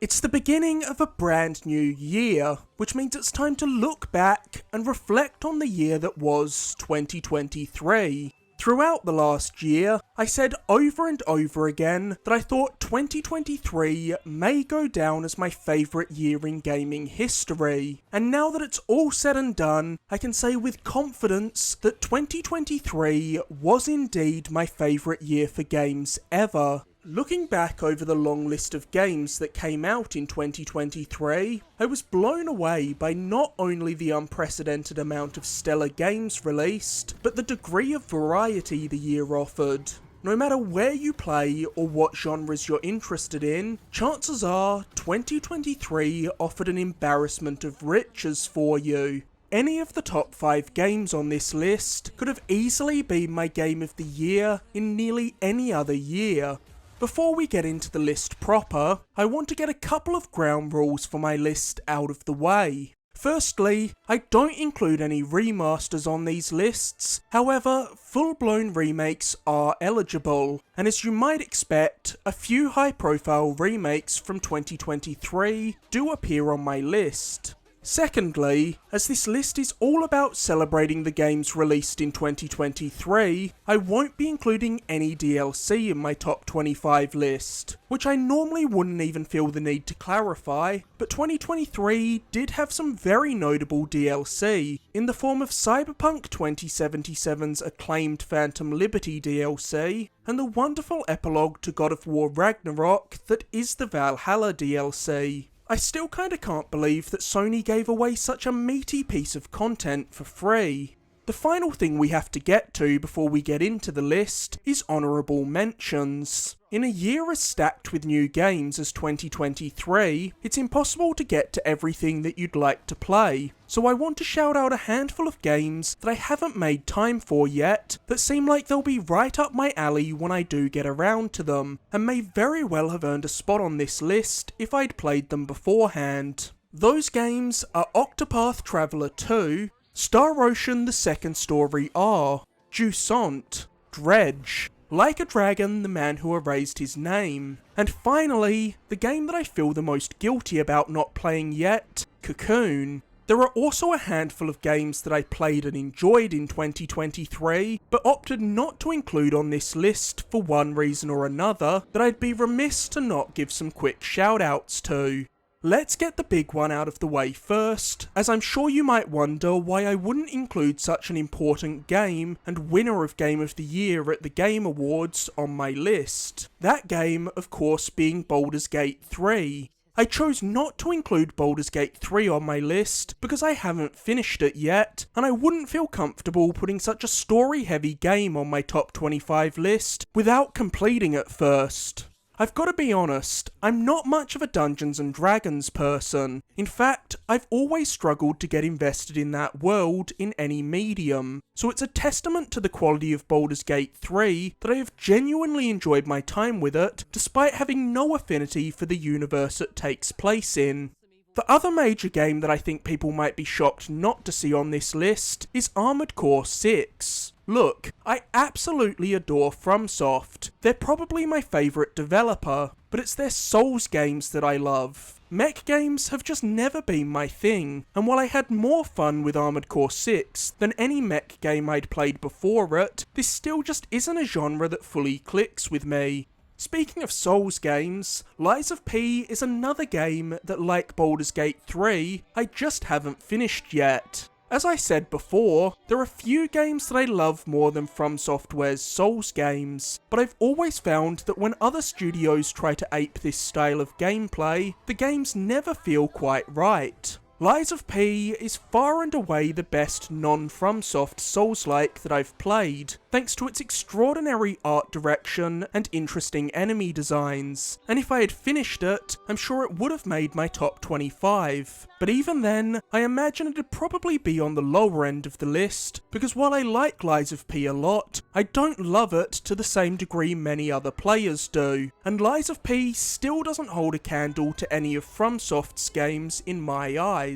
It's the beginning of a brand new year, which means it's time to look back and reflect on the year that was 2023. Throughout the last year, I said over and over again that I thought 2023 may go down as my favourite year in gaming history. And now that it's all said and done, I can say with confidence that 2023 was indeed my favourite year for games ever. Looking back over the long list of games that came out in 2023, I was blown away by not only the unprecedented amount of stellar games released, but the degree of variety the year offered. No matter where you play or what genres you're interested in, chances are 2023 offered an embarrassment of riches for you. Any of the top 5 games on this list could have easily been my game of the year in nearly any other year. Before we get into the list proper, I want to get a couple of ground rules for my list out of the way. Firstly, I don't include any remasters on these lists, however, full-blown remakes are eligible, and as you might expect, a few high-profile remakes from 2023 do appear on my list. Secondly, as this list is all about celebrating the games released in 2023, I won't be including any DLC in my top 25 list, which I normally wouldn't even feel the need to clarify, but 2023 did have some very notable DLC, in the form of Cyberpunk 2077's acclaimed Phantom Liberty DLC, and the wonderful epilogue to God of War Ragnarok that is the Valhalla DLC. I still kinda can't believe that Sony gave away such a meaty piece of content for free. The final thing we have to get to before we get into the list is honourable mentions. In a year as stacked with new games as 2023, it's impossible to get to everything that you'd like to play, so I want to shout out a handful of games that I haven't made time for yet, that seem like they'll be right up my alley when I do get around to them, and may very well have earned a spot on this list if I'd played them beforehand. Those games are Octopath Traveler 2, Star Ocean The Second Story R, Jusant, Dredge, Like a Dragon, The Man Who Erased His Name, and finally, the game that I feel the most guilty about not playing yet, Cocoon. There are also a handful of games that I played and enjoyed in 2023, but opted not to include on this list for one reason or another that I'd be remiss to not give some quick shoutouts to. Let's get the big one out of the way first, as I'm sure you might wonder why I wouldn't include such an important game and winner of Game of the Year at the Game Awards on my list. That game, of course, being Baldur's Gate 3. I chose not to include Baldur's Gate 3 on my list because I haven't finished it yet, and I wouldn't feel comfortable putting such a story-heavy game on my top 25 list without completing it first. I've got to be honest, I'm not much of a Dungeons and Dragons person. In fact, I've always struggled to get invested in that world in any medium, so it's a testament to the quality of Baldur's Gate 3 that I have genuinely enjoyed my time with it, despite having no affinity for the universe it takes place in. The other major game that I think people might be shocked not to see on this list is Armored Core 6. Look, I absolutely adore FromSoft. They're probably my favourite developer, but it's their Souls games that I love. Mech games have just never been my thing, and while I had more fun with Armored Core 6 than any mech game I'd played before it, this still just isn't a genre that fully clicks with me. Speaking of Souls games, Lies of P is another game that, like Baldur's Gate 3, I just haven't finished yet. As I said before, there are few games that I love more than From Software's Souls games, but I've always found that when other studios try to ape this style of gameplay, the games never feel quite right. Lies of P is far and away the best non-FromSoft Souls-like that I've played, thanks to its extraordinary art direction and interesting enemy designs, and if I had finished it, I'm sure it would have made my top 25. But even then, I imagine it'd probably be on the lower end of the list, because while I like Lies of P a lot, I don't love it to the same degree many other players do, and Lies of P still doesn't hold a candle to any of FromSoft's games in my eyes.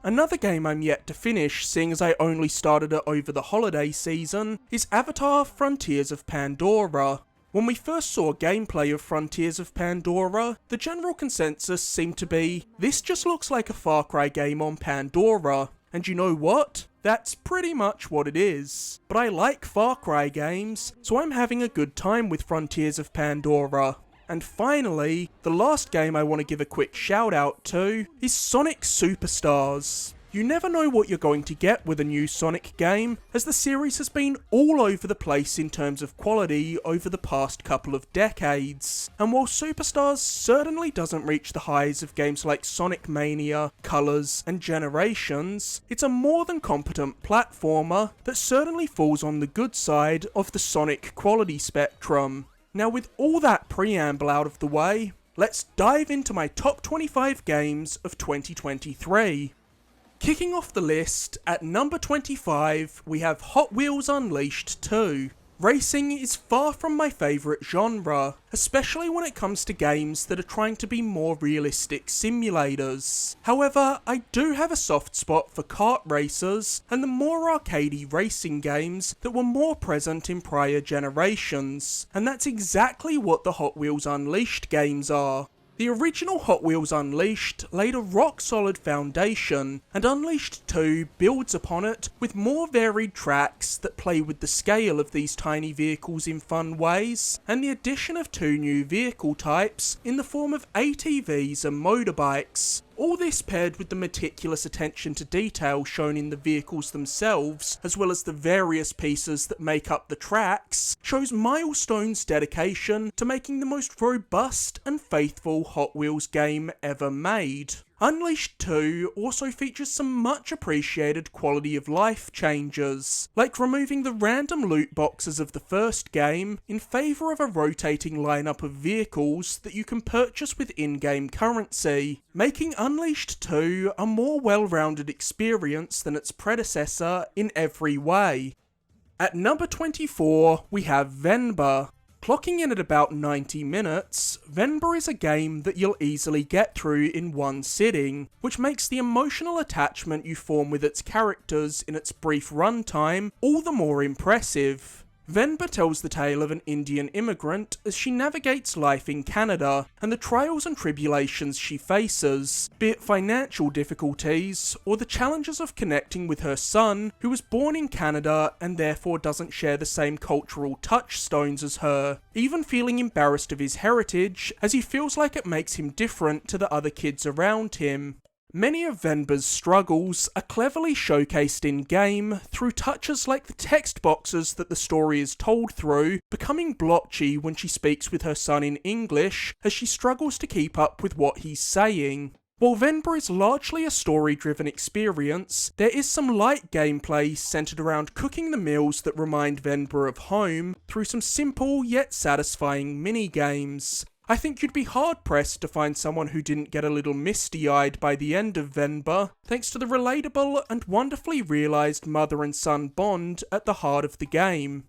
Another game I'm yet to finish, seeing as I only started it over the holiday season, is Avatar: Frontiers of Pandora. When we first saw gameplay of Frontiers of Pandora, the general consensus seemed to be, this just looks like a Far Cry game on Pandora. And you know what? That's pretty much what it is. But I like Far Cry games, so I'm having a good time with Frontiers of Pandora. And finally, the last game I want to give a quick shout out to is Sonic Superstars. You never know what you're going to get with a new Sonic game, as the series has been all over the place in terms of quality over the past couple of decades. And while Superstars certainly doesn't reach the highs of games like Sonic Mania, Colors, and Generations, it's a more than competent platformer that certainly falls on the good side of the Sonic quality spectrum. Now, with all that preamble out of the way, let's dive into my top 25 games of 2023. Kicking off the list, at number 25, we have Hot Wheels Unleashed 2. Racing is far from my favourite genre, especially when it comes to games that are trying to be more realistic simulators. However, I do have a soft spot for kart racers and the more arcadey racing games that were more present in prior generations, and that's exactly what the Hot Wheels Unleashed games are. The original Hot Wheels Unleashed laid a rock-solid foundation, and Unleashed 2 builds upon it with more varied tracks that play with the scale of these tiny vehicles in fun ways, and the addition of 2 new vehicle types in the form of ATVs and motorbikes. All this paired with the meticulous attention to detail shown in the vehicles themselves, as well as the various pieces that make up the tracks, shows Milestone's dedication to making the most robust and faithful Hot Wheels game ever made. Unleashed 2 also features some much appreciated quality of life changes, like removing the random loot boxes of the first game in favour of a rotating lineup of vehicles that you can purchase with in-game currency, making Unleashed 2 a more well-rounded experience than its predecessor in every way. At number 24, we have Venba. Clocking in at about 90 minutes, Venba is a game that you'll easily get through in one sitting, which makes the emotional attachment you form with its characters in its brief runtime all the more impressive. Venba tells the tale of an Indian immigrant as she navigates life in Canada and the trials and tribulations she faces, be it financial difficulties or the challenges of connecting with her son, who was born in Canada and therefore doesn't share the same cultural touchstones as her, even feeling embarrassed of his heritage as he feels like it makes him different to the other kids around him. Many of Venba's struggles are cleverly showcased in-game through touches like the text boxes that the story is told through, becoming blotchy when she speaks with her son in English as she struggles to keep up with what he's saying. While Venba is largely a story-driven experience, there is some light gameplay centred around cooking the meals that remind Venba of home through some simple yet satisfying mini-games. I think you'd be hard-pressed to find someone who didn't get a little misty-eyed by the end of Venba, thanks to the relatable and wonderfully realised mother and son bond at the heart of the game.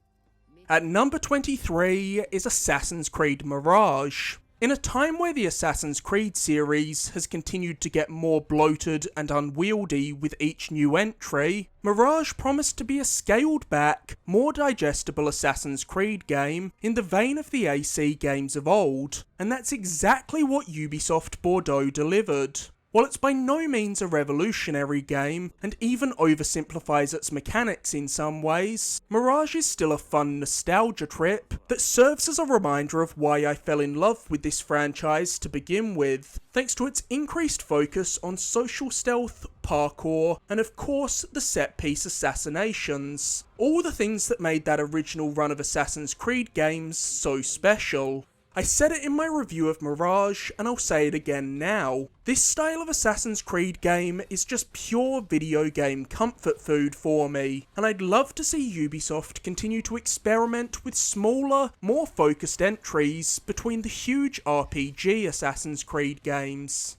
At number 23 is Assassin's Creed Mirage. In a time where the Assassin's Creed series has continued to get more bloated and unwieldy with each new entry, Mirage promised to be a scaled-back, more digestible Assassin's Creed game in the vein of the AC games of old, and that's exactly what Ubisoft Bordeaux delivered. While it's by no means a revolutionary game, and even oversimplifies its mechanics in some ways, Mirage is still a fun nostalgia trip that serves as a reminder of why I fell in love with this franchise to begin with, thanks to its increased focus on social stealth, parkour, and of course the set-piece assassinations. All the things that made that original run of Assassin's Creed games so special. I said it in my review of Mirage, and I'll say it again now. This style of Assassin's Creed game is just pure video game comfort food for me, and I'd love to see Ubisoft continue to experiment with smaller, more focused entries between the huge RPG Assassin's Creed games.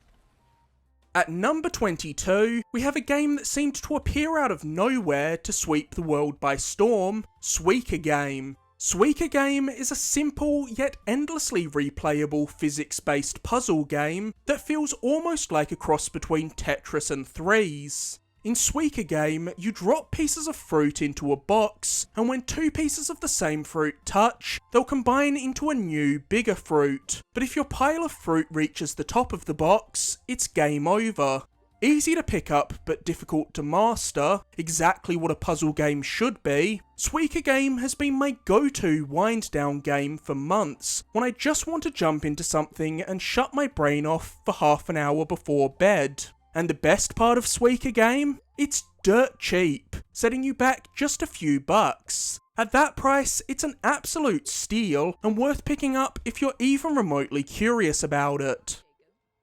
At number 22, we have a game that seemed to appear out of nowhere to sweep the world by storm, Suika Game. Suika Game is a simple yet endlessly replayable physics-based puzzle game that feels almost like a cross between Tetris and Threes. In Suika Game, you drop pieces of fruit into a box, and when two pieces of the same fruit touch, they'll combine into a new, bigger fruit. But if your pile of fruit reaches the top of the box, it's game over. Easy to pick up but difficult to master, exactly what a puzzle game should be, Suika Game has been my go-to wind-down game for months, when I just want to jump into something and shut my brain off for half an hour before bed. And the best part of Suika Game? It's dirt cheap, setting you back just a few bucks. At that price, it's an absolute steal and worth picking up if you're even remotely curious about it.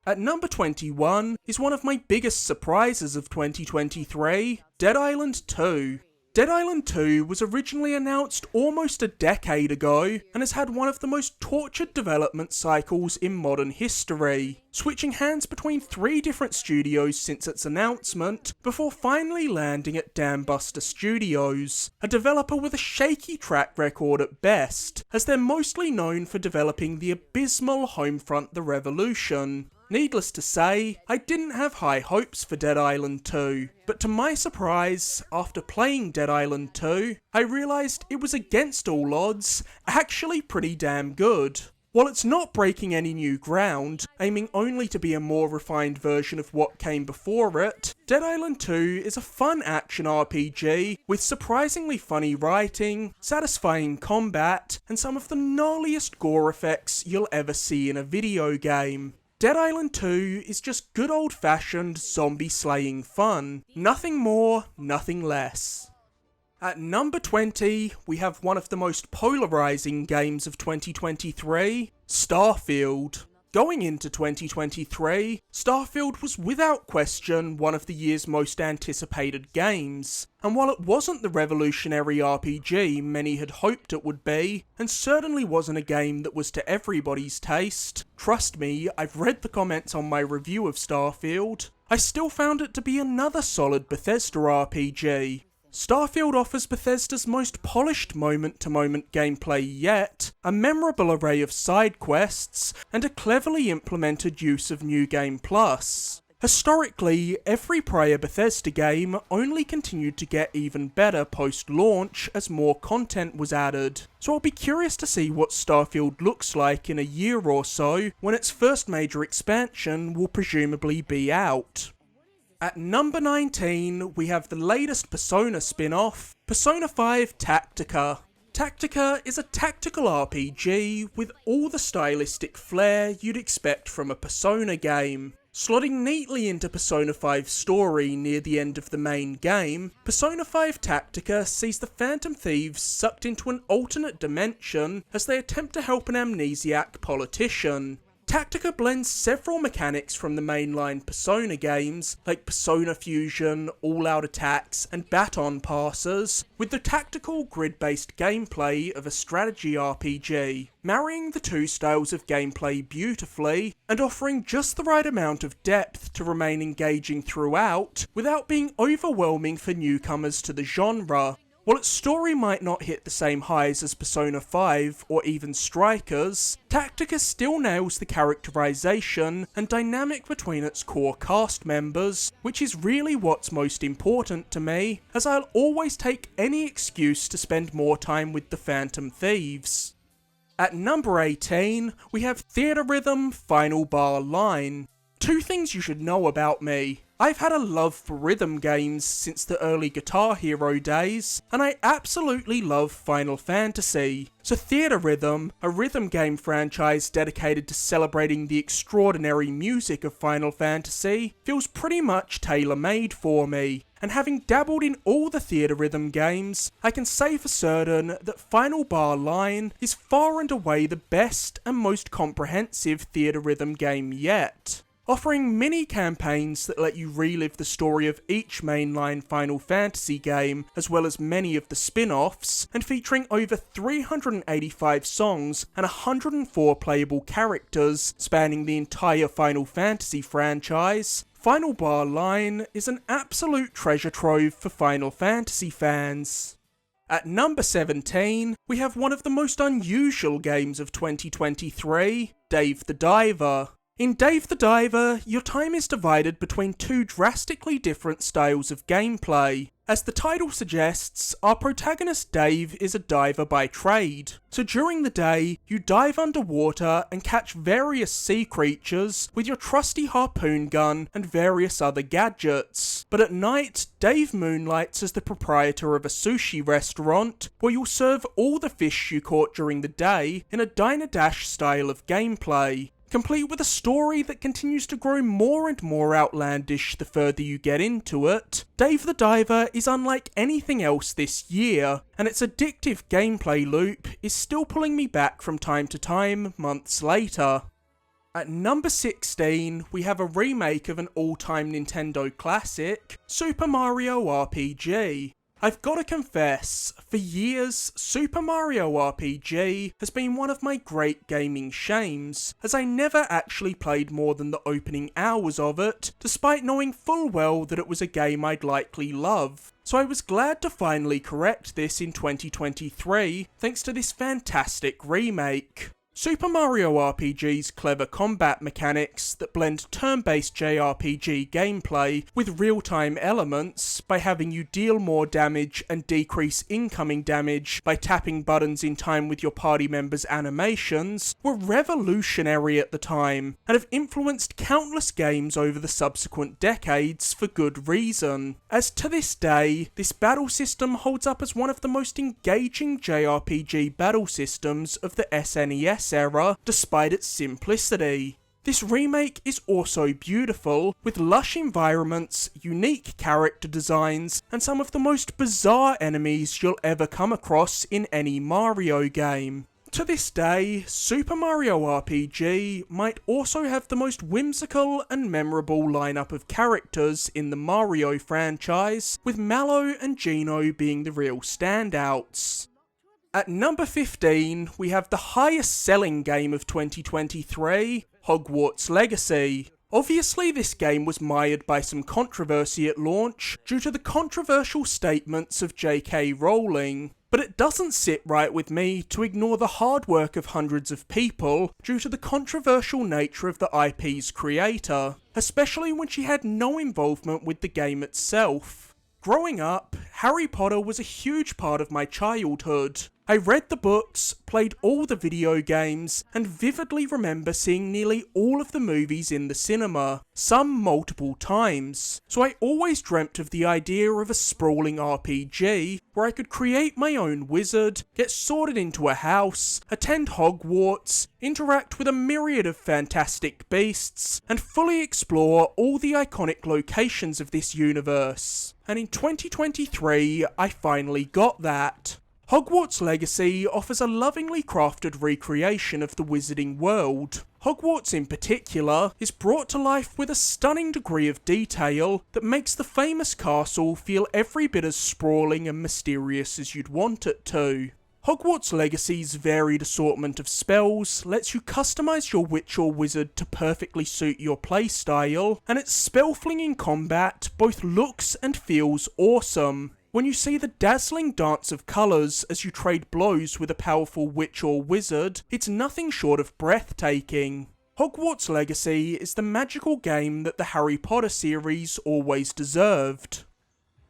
At number 21 is one of my biggest surprises of 2023, Dead Island 2. Dead Island 2 was originally announced almost a decade ago and has had one of the most tortured development cycles in modern history, switching hands between 3 different studios since its announcement before finally landing at Dambuster Studios, a developer with a shaky track record at best, as they're mostly known for developing the abysmal Homefront: The Revolution. Needless to say, I didn't have high hopes for Dead Island 2, but to my surprise, after playing Dead Island 2, I realised it was against all odds, actually pretty damn good. While it's not breaking any new ground, aiming only to be a more refined version of what came before it, Dead Island 2 is a fun action RPG with surprisingly funny writing, satisfying combat, and some of the gnarliest gore effects you'll ever see in a video game. Dead Island 2 is just good old-fashioned zombie slaying fun. Nothing more, nothing less. At number 20, we have one of the most polarising games of 2023, Starfield. Going into 2023, Starfield was without question one of the year's most anticipated games, and while it wasn't the revolutionary RPG many had hoped it would be, and certainly wasn't a game that was to everybody's taste, trust me, I've read the comments on my review of Starfield, I still found it to be another solid Bethesda RPG. Starfield offers Bethesda's most polished moment-to-moment gameplay yet, a memorable array of side quests, and a cleverly implemented use of New Game Plus. Historically, every prior Bethesda game only continued to get even better post-launch as more content was added, so I'll be curious to see what Starfield looks like in a year or so when its first major expansion will presumably be out. At number 19, we have the latest Persona spin-off, Persona 5 Tactica. Tactica is a tactical RPG with all the stylistic flair you'd expect from a Persona game. Slotting neatly into Persona 5's story near the end of the main game, Persona 5 Tactica sees the Phantom Thieves sucked into an alternate dimension as they attempt to help an amnesiac politician. Tactica blends several mechanics from the mainline Persona games, like Persona Fusion, All-Out Attacks, and Baton Passers, with the tactical grid-based gameplay of a strategy RPG, marrying the two styles of gameplay beautifully, and offering just the right amount of depth to remain engaging throughout, without being overwhelming for newcomers to the genre. While its story might not hit the same highs as Persona 5 or even Strikers, Tactica still nails the characterization and dynamic between its core cast members, which is really what's most important to me, as I'll always take any excuse to spend more time with the Phantom Thieves. At number 18, we have Theatre Rhythm Final Bar Line. 2 things you should know about me. I've had a love for rhythm games since the early Guitar Hero days, and I absolutely love Final Fantasy. So Theatre Rhythm, a rhythm game franchise dedicated to celebrating the extraordinary music of Final Fantasy, feels pretty much tailor-made for me. And having dabbled in all the Theatre Rhythm games, I can say for certain that Final Bar Line is far and away the best and most comprehensive Theatre Rhythm game yet. Offering mini-campaigns that let you relive the story of each mainline Final Fantasy game, as well as many of the spin-offs, and featuring over 385 songs and 104 playable characters spanning the entire Final Fantasy franchise, Final Bar Line is an absolute treasure trove for Final Fantasy fans. At number 17, we have one of the most unusual games of 2023, Dave the Diver. In Dave the Diver, your time is divided between two drastically different styles of gameplay. As the title suggests, our protagonist Dave is a diver by trade. So during the day, you dive underwater and catch various sea creatures with your trusty harpoon gun and various other gadgets. But at night, Dave moonlights as the proprietor of a sushi restaurant, where you'll serve all the fish you caught during the day in a Diner Dash style of gameplay, complete with a story that continues to grow more and more outlandish the further you get into it. Dave the Diver is unlike anything else this year, and its addictive gameplay loop is still pulling me back from time to time months later. At number 16, we have a remake of an all-time Nintendo classic, Super Mario RPG. I've got to confess, for years, Super Mario RPG has been one of my great gaming shames, as I never actually played more than the opening hours of it, despite knowing full well that it was a game I'd likely love. So I was glad to finally correct this in 2023, thanks to this fantastic remake. Super Mario RPG's clever combat mechanics that blend turn-based JRPG gameplay with real-time elements by having you deal more damage and decrease incoming damage by tapping buttons in time with your party members' animations were revolutionary at the time and have influenced countless games over the subsequent decades for good reason. As to this day, this battle system holds up as one of the most engaging JRPG battle systems of the SNES era, despite its simplicity. This remake is also beautiful, with lush environments, unique character designs, and some of the most bizarre enemies you'll ever come across in any Mario game. To this day, Super Mario RPG might also have the most whimsical and memorable lineup of characters in the Mario franchise, with Mallow and Geno being the real standouts. At number 15, we have the highest selling game of 2023, Hogwarts Legacy. Obviously, this game was mired by some controversy at launch due to the controversial statements of J.K. Rowling, but it doesn't sit right with me to ignore the hard work of hundreds of people due to the controversial nature of the IP's creator, especially when she had no involvement with the game itself. Growing up, Harry Potter was a huge part of my childhood. I read the books, played all the video games, and vividly remember seeing nearly all of the movies in the cinema, some multiple times. So I always dreamt of the idea of a sprawling RPG, where I could create my own wizard, get sorted into a house, attend Hogwarts, interact with a myriad of fantastic beasts, and fully explore all the iconic locations of this universe. And in 2023, I finally got that. Hogwarts Legacy offers a lovingly crafted recreation of the wizarding world. Hogwarts in particular is brought to life with a stunning degree of detail that makes the famous castle feel every bit as sprawling and mysterious as you'd want it to. Hogwarts Legacy's varied assortment of spells lets you customise your witch or wizard to perfectly suit your playstyle, and its spell-flinging combat both looks and feels awesome. When you see the dazzling dance of colours as you trade blows with a powerful witch or wizard, it's nothing short of breathtaking. Hogwarts Legacy is the magical game that the Harry Potter series always deserved.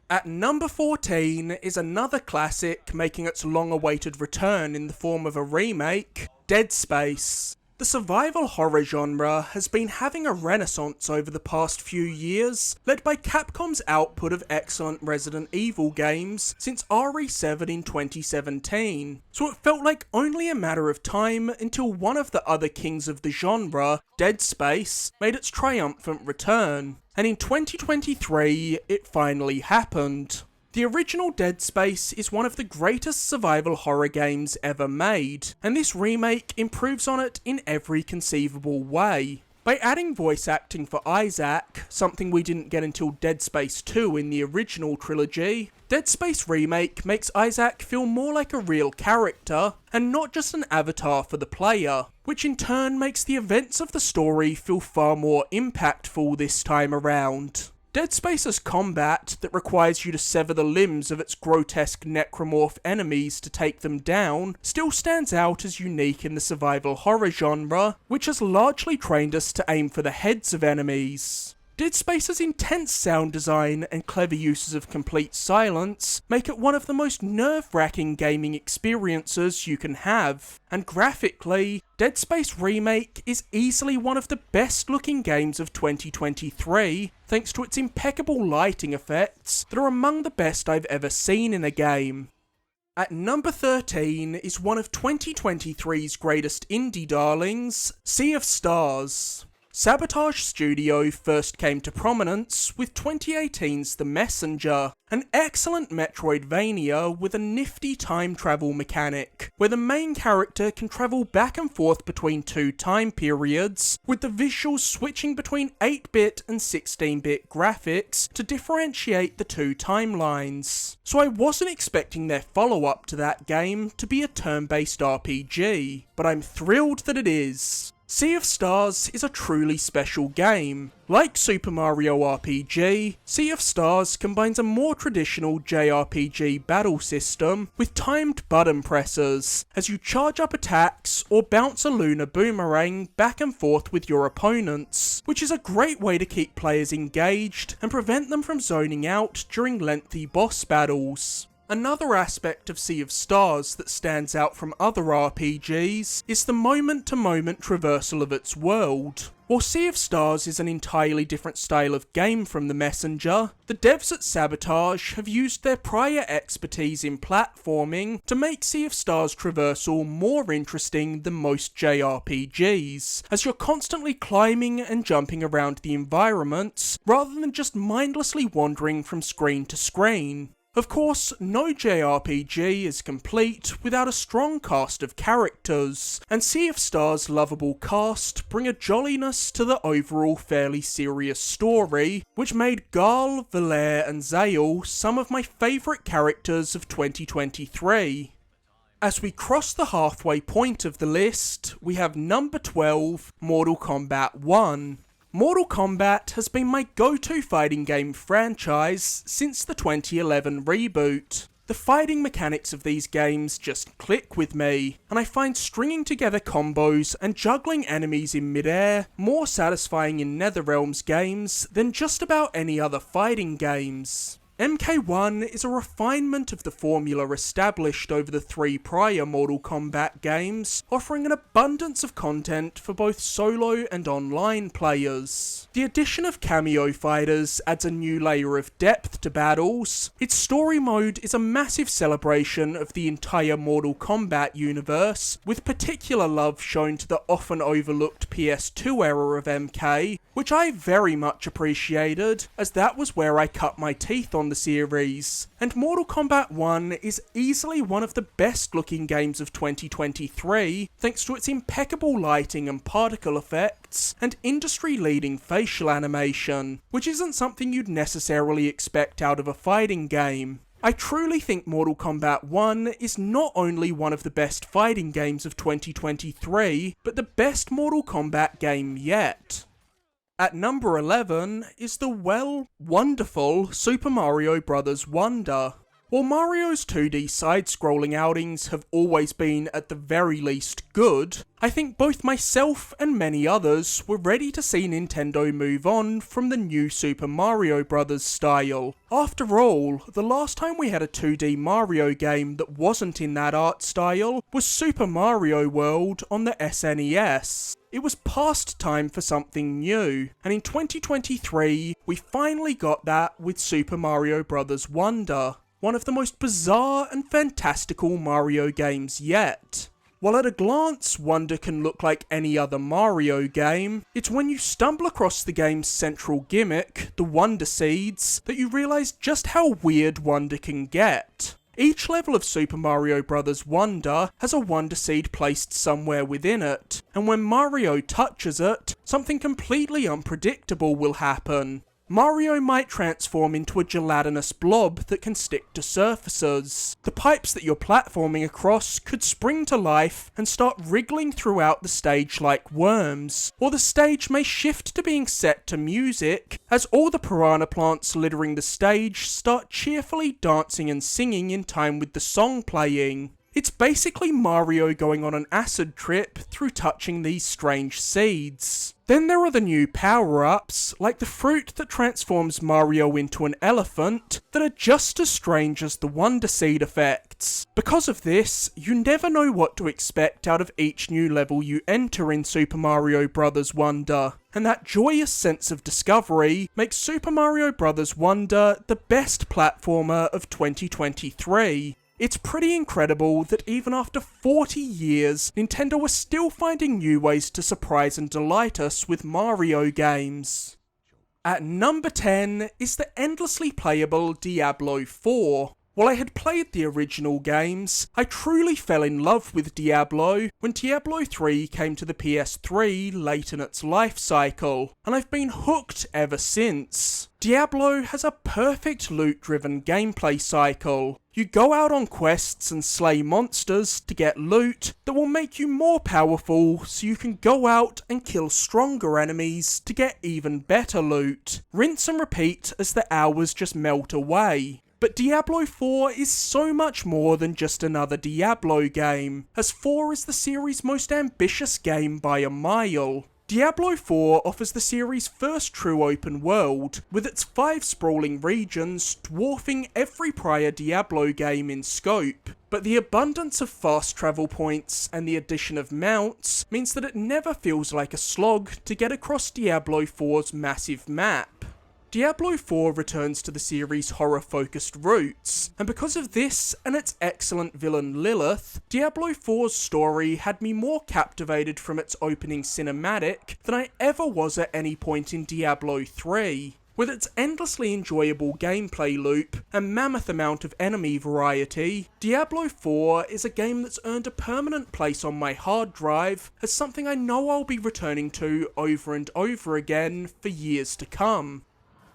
At number 14 is another classic making its long-awaited return in the form of a remake, Dead Space. The survival horror genre has been having a renaissance over the past few years, led by Capcom's output of excellent Resident Evil games since RE7 in 2017, so it felt like only a matter of time until one of the other kings of the genre, Dead Space, made its triumphant return, and in 2023 it finally happened. The original Dead Space is one of the greatest survival horror games ever made, and this remake improves on it in every conceivable way. By adding voice acting for Isaac, something we didn't get until Dead Space 2 in the original trilogy, Dead Space Remake makes Isaac feel more like a real character, and not just an avatar for the player, which in turn makes the events of the story feel far more impactful this time around. Dead Space's combat that requires you to sever the limbs of its grotesque necromorph enemies to take them down still stands out as unique in the survival horror genre, which has largely trained us to aim for the heads of enemies. Dead Space's intense sound design and clever uses of complete silence make it one of the most nerve-wracking gaming experiences you can have, and graphically, Dead Space Remake is easily one of the best looking games of 2023, thanks to its impeccable lighting effects that are among the best I've ever seen in a game. At number 13 is one of 2023's greatest indie darlings, Sea of Stars. Sabotage Studio first came to prominence with 2018's The Messenger, an excellent Metroidvania with a nifty time travel mechanic, where the main character can travel back and forth between two time periods, with the visuals switching between 8-bit and 16-bit graphics to differentiate the two timelines. So I wasn't expecting their follow-up to that game to be a turn-based RPG, but I'm thrilled that it is. Sea of Stars is a truly special game. Like Super Mario RPG, Sea of Stars combines a more traditional JRPG battle system with timed button presses as you charge up attacks or bounce a lunar boomerang back and forth with your opponents, which is a great way to keep players engaged and prevent them from zoning out during lengthy boss battles. Another aspect of Sea of Stars that stands out from other RPGs is the moment-to-moment traversal of its world. While Sea of Stars is an entirely different style of game from The Messenger, the devs at Sabotage have used their prior expertise in platforming to make Sea of Stars traversal more interesting than most JRPGs, as you're constantly climbing and jumping around the environments rather than just mindlessly wandering from screen to screen. Of course, no JRPG is complete without a strong cast of characters, and Sea of Stars' lovable cast bring a jolliness to the overall fairly serious story, which made Garl, Valere and Zale some of my favourite characters of 2023. As we cross the halfway point of the list, we have number 12, Mortal Kombat 1. Mortal Kombat has been my go-to fighting game franchise since the 2011 reboot. The fighting mechanics of these games just click with me, and I find stringing together combos and juggling enemies in midair more satisfying in NetherRealm's games than just about any other fighting games. MK1 is a refinement of the formula established over the three prior Mortal Kombat games, offering an abundance of content for both solo and online players. The addition of cameo fighters adds a new layer of depth to battles. Its story mode is a massive celebration of the entire Mortal Kombat universe, with particular love shown to the often overlooked PS2 era of MK, which I very much appreciated, as that was where I cut my teeth on the series. And Mortal Kombat 1 is easily one of the best looking games of 2023, thanks to its impeccable lighting and particle effects, and industry-leading facial animation, which isn't something you'd necessarily expect out of a fighting game. I truly think Mortal Kombat 1 is not only one of the best fighting games of 2023, but the best Mortal Kombat game yet. At number 11 is the, wonderful Super Mario Bros. Wonder. While Mario's 2D side-scrolling outings have always been at the very least good, I think both myself and many others were ready to see Nintendo move on from the new Super Mario Bros. Style. After all, the last time we had a 2D Mario game that wasn't in that art style was Super Mario World on the SNES. It was past time for something new, and in 2023, we finally got that with Super Mario Bros. Wonder, one of the most bizarre and fantastical Mario games yet. While at a glance, Wonder can look like any other Mario game, it's when you stumble across the game's central gimmick, the Wonder Seeds, that you realise just how weird Wonder can get. Each level of Super Mario Bros. Wonder has a Wonder Seed placed somewhere within it, and when Mario touches it, something completely unpredictable will happen. Mario might transform into a gelatinous blob that can stick to surfaces. The pipes that you're platforming across could spring to life and start wriggling throughout the stage like worms, or the stage may shift to being set to music as all the piranha plants littering the stage start cheerfully dancing and singing in time with the song playing. It's basically Mario going on an acid trip through touching these strange seeds. Then there are the new power-ups, like the fruit that transforms Mario into an elephant, that are just as strange as the Wonder Seed effects. Because of this, you never know what to expect out of each new level you enter in Super Mario Bros. Wonder. And that joyous sense of discovery makes Super Mario Bros. Wonder the best platformer of 2023. It's pretty incredible that even after 40 years, Nintendo are still finding new ways to surprise and delight us with Mario games. At number 10 is the endlessly playable Diablo 4. While I had played the original games, I truly fell in love with Diablo when Diablo 3 came to the PS3 late in its life cycle, and I've been hooked ever since. Diablo has a perfect loot-driven gameplay cycle. You go out on quests and slay monsters to get loot that will make you more powerful so you can go out and kill stronger enemies to get even better loot. Rinse and repeat as the hours just melt away. But Diablo 4 is so much more than just another Diablo game, as 4 is the series' most ambitious game by a mile. Diablo 4 offers the series' first true open world, with its 5 sprawling regions dwarfing every prior Diablo game in scope. But the abundance of fast travel points and the addition of mounts means that it never feels like a slog to get across Diablo 4's massive map. Diablo 4 returns to the series' horror-focused roots, and because of this and its excellent villain Lilith, Diablo 4's story had me more captivated from its opening cinematic than I ever was at any point in Diablo 3. With its endlessly enjoyable gameplay loop and mammoth amount of enemy variety, Diablo 4 is a game that's earned a permanent place on my hard drive as something I know I'll be returning to over and over again for years to come.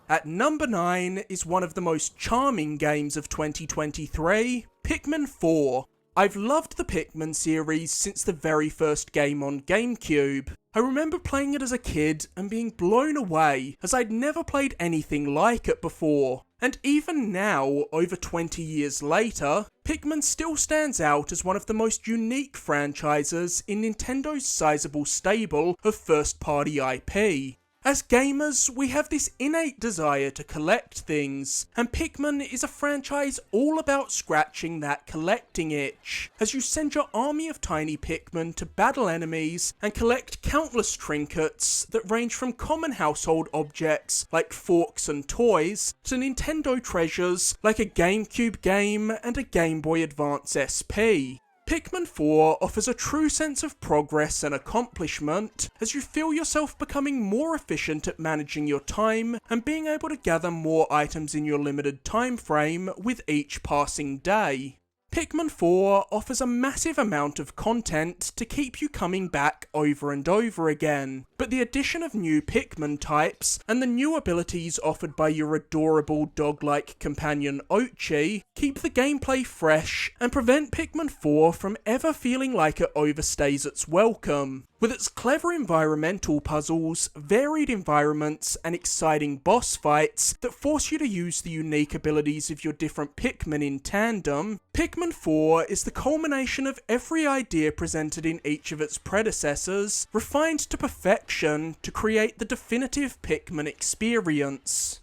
At number 9 is one of the most charming games of 2023, Pikmin 4. I've loved the Pikmin series since the very first game on GameCube. I remember playing it as a kid and being blown away, as I'd never played anything like it before. And even now, over 20 years later, Pikmin still stands out as one of the most unique franchises in Nintendo's sizable stable of first-party IP. As gamers, we have this innate desire to collect things, and Pikmin is a franchise all about scratching that collecting itch, as you send your army of tiny Pikmin to battle enemies and collect countless trinkets that range from common household objects like forks and toys to Nintendo treasures like a GameCube game and a Game Boy Advance SP. Pikmin 4 offers a true sense of progress and accomplishment as you feel yourself becoming more efficient at managing your time and being able to gather more items in your limited time frame with each passing day. Pikmin 4 offers a massive amount of content to keep you coming back over and over again, but the addition of new Pikmin types and the new abilities offered by your adorable dog-like companion Oatchi keep the gameplay fresh and prevent Pikmin 4 from ever feeling like it overstays its welcome. With its clever environmental puzzles, varied environments, and exciting boss fights that force you to use the unique abilities of your different Pikmin in tandem, Pikmin 4 is the culmination of every idea presented in each of its predecessors, refined to perfection to create the definitive Pikmin experience.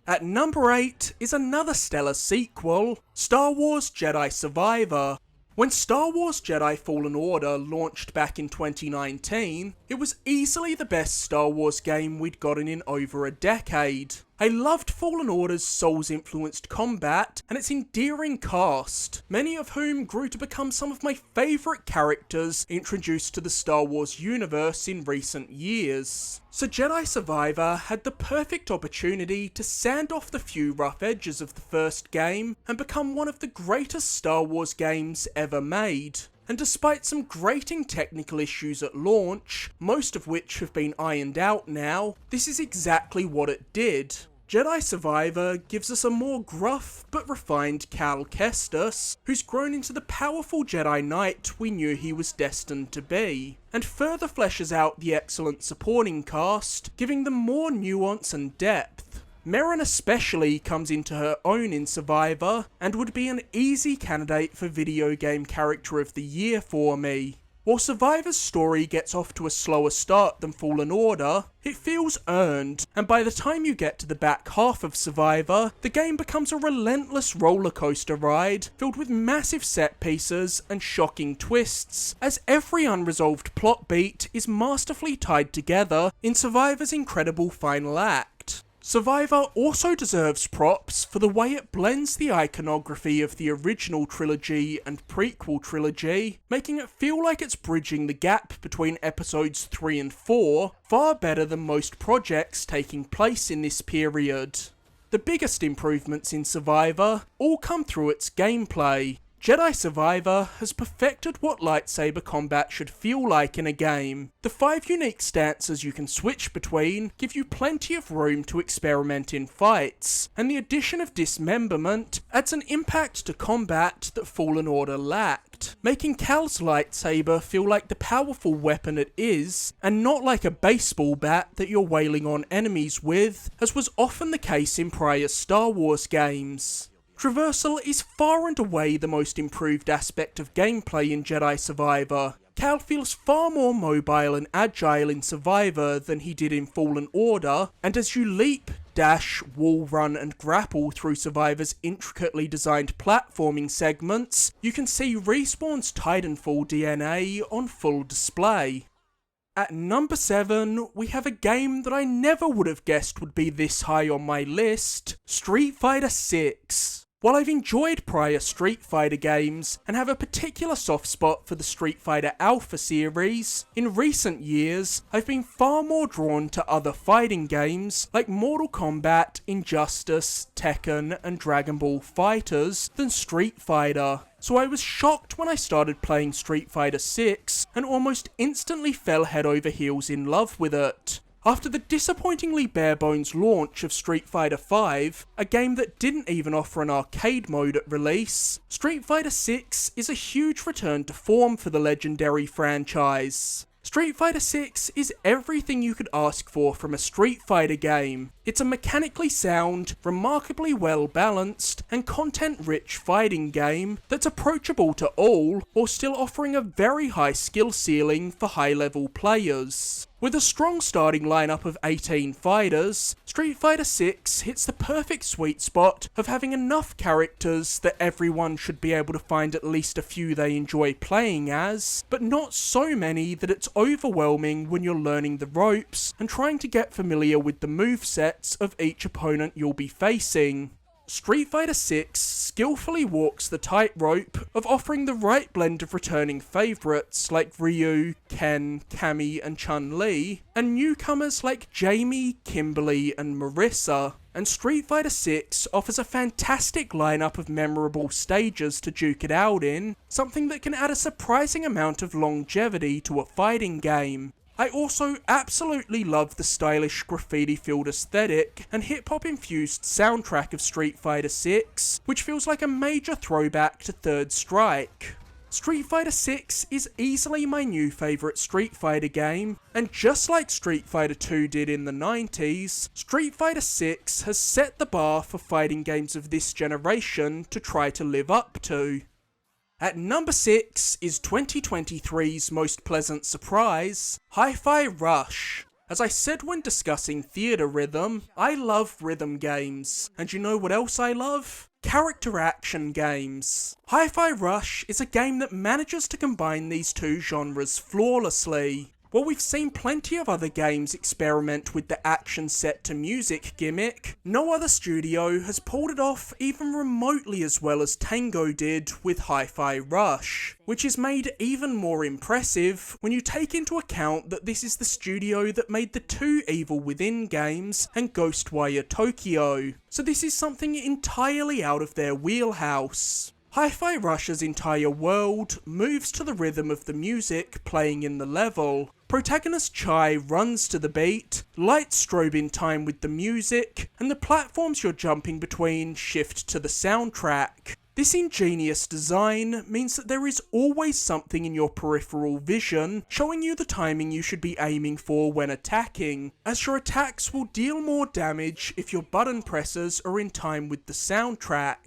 At number 8 is another stellar sequel, Star Wars Jedi Survivor. When Star Wars Jedi Fallen Order launched back in 2019, it was easily the best Star Wars game we'd gotten in over a decade. I loved Fallen Order's Souls-influenced combat and its endearing cast, many of whom grew to become some of my favourite characters introduced to the Star Wars universe in recent years. So Jedi Survivor had the perfect opportunity to sand off the few rough edges of the first game and become one of the greatest Star Wars games ever made. and despite some grating technical issues at launch, most of which have been ironed out now, this is exactly what it did. Jedi Survivor gives us a more gruff but refined Cal Kestis, who's grown into the powerful Jedi Knight we knew he was destined to be, and further fleshes out the excellent supporting cast, giving them more nuance and depth. Merrin especially comes into her own in Survivor, and would be an easy candidate for Video Game Character of the Year for me. While Survivor's story gets off to a slower start than Fallen Order, it feels earned, and by the time you get to the back half of Survivor, the game becomes a relentless rollercoaster ride filled with massive set pieces and shocking twists, as every unresolved plot beat is masterfully tied together in Survivor's incredible final act. Survivor also deserves props for the way it blends the iconography of the original trilogy and prequel trilogy, making it feel like it's bridging the gap between episodes 3 and 4 far better than most projects taking place in this period. The biggest improvements in Survivor all come through its gameplay. Jedi Survivor has perfected what lightsaber combat should feel like in a game. The 5 unique stances you can switch between give you plenty of room to experiment in fights, and the addition of dismemberment adds an impact to combat that Fallen Order lacked, making Cal's lightsaber feel like the powerful weapon it is, and not like a baseball bat that you're wailing on enemies with, as was often the case in prior Star Wars games. Traversal is far and away the most improved aspect of gameplay in Jedi Survivor. Cal feels far more mobile and agile in Survivor than he did in Fallen Order, and as you leap, dash, wall run and grapple through Survivor's intricately designed platforming segments, you can see Respawn's Titanfall DNA on full display. At number 7, we have a game that I never would have guessed would be this high on my list, Street Fighter 6. While I've enjoyed prior Street Fighter games, and have a particular soft spot for the Street Fighter Alpha series, in recent years, I've been far more drawn to other fighting games like Mortal Kombat, Injustice, Tekken, and Dragon Ball FighterZ than Street Fighter. So I was shocked when I started playing Street Fighter 6, and almost instantly fell head over heels in love with it. After the disappointingly bare-bones launch of Street Fighter V, a game that didn't even offer an arcade mode at release, Street Fighter 6 is a huge return to form for the legendary franchise. Street Fighter 6 is everything you could ask for from a Street Fighter game. It's a mechanically sound, remarkably well balanced, and content-rich fighting game that's approachable to all, while still offering a very high skill ceiling for high-level players. With a strong starting lineup of 18 fighters, Street Fighter 6 hits the perfect sweet spot of having enough characters that everyone should be able to find at least a few they enjoy playing as, but not so many that it's overwhelming when you're learning the ropes and trying to get familiar with the movesets of each opponent you'll be facing. Street Fighter 6 skillfully walks the tightrope of offering the right blend of returning favourites like Ryu, Ken, Cammy and Chun-Li, and newcomers like Jamie, Kimberly and Marissa. And Street Fighter 6 offers a fantastic lineup of memorable stages to duke it out in, something that can add a surprising amount of longevity to a fighting game. I also absolutely love the stylish graffiti-filled aesthetic and hip-hop infused soundtrack of Street Fighter 6, which feels like a major throwback to Third Strike. Street Fighter 6 is easily my new favourite Street Fighter game, and just like Street Fighter 2 did in the 90s, Street Fighter 6 has set the bar for fighting games of this generation to try to live up to. At number 6 is 2023's most pleasant surprise, Hi-Fi Rush. As I said when discussing theatre rhythm, I love rhythm games. And you know what else I love? Character action games. Hi-Fi Rush is a game that manages to combine these two genres flawlessly. While we've seen plenty of other games experiment with the action set to music gimmick, no other studio has pulled it off even remotely as well as Tango did with Hi-Fi Rush, which is made even more impressive when you take into account that this is the studio that made the two Evil Within games and Ghostwire Tokyo, so this is something entirely out of their wheelhouse. Hi-Fi Rush's entire world moves to the rhythm of the music playing in the level. Protagonist Chai runs to the beat, lights strobe in time with the music, and the platforms you're jumping between shift to the soundtrack. This ingenious design means that there is always something in your peripheral vision showing you the timing you should be aiming for when attacking, as your attacks will deal more damage if your button presses are in time with the soundtrack.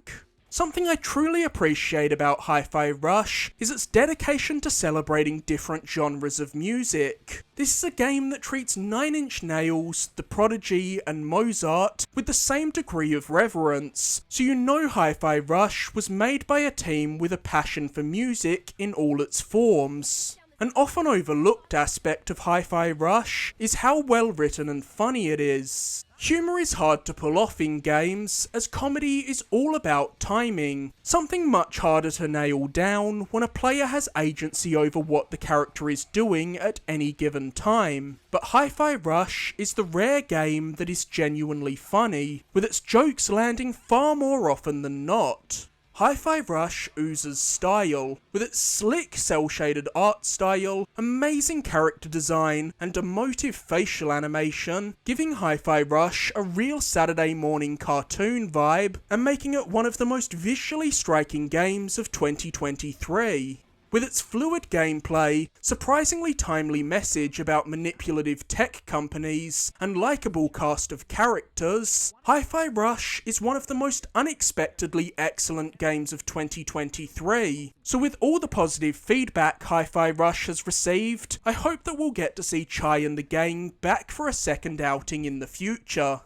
Something I truly appreciate about Hi-Fi Rush is its dedication to celebrating different genres of music. This is a game that treats Nine Inch Nails, The Prodigy and Mozart with the same degree of reverence, so you know Hi-Fi Rush was made by a team with a passion for music in all its forms. An often overlooked aspect of Hi-Fi Rush is how well written and funny it is. Humour is hard to pull off in games, as comedy is all about timing, something much harder to nail down when a player has agency over what the character is doing at any given time. But Hi-Fi Rush is the rare game that is genuinely funny, with its jokes landing far more often than not. Hi-Fi Rush oozes style, with its slick cel-shaded art style, amazing character design, and emotive facial animation, giving Hi-Fi Rush a real Saturday morning cartoon vibe, and making it one of the most visually striking games of 2023. With its fluid gameplay, surprisingly timely message about manipulative tech companies, and likeable cast of characters, Hi-Fi Rush is one of the most unexpectedly excellent games of 2023. So with all the positive feedback Hi-Fi Rush has received, I hope that we'll get to see Chai and the gang back for a second outing in the future.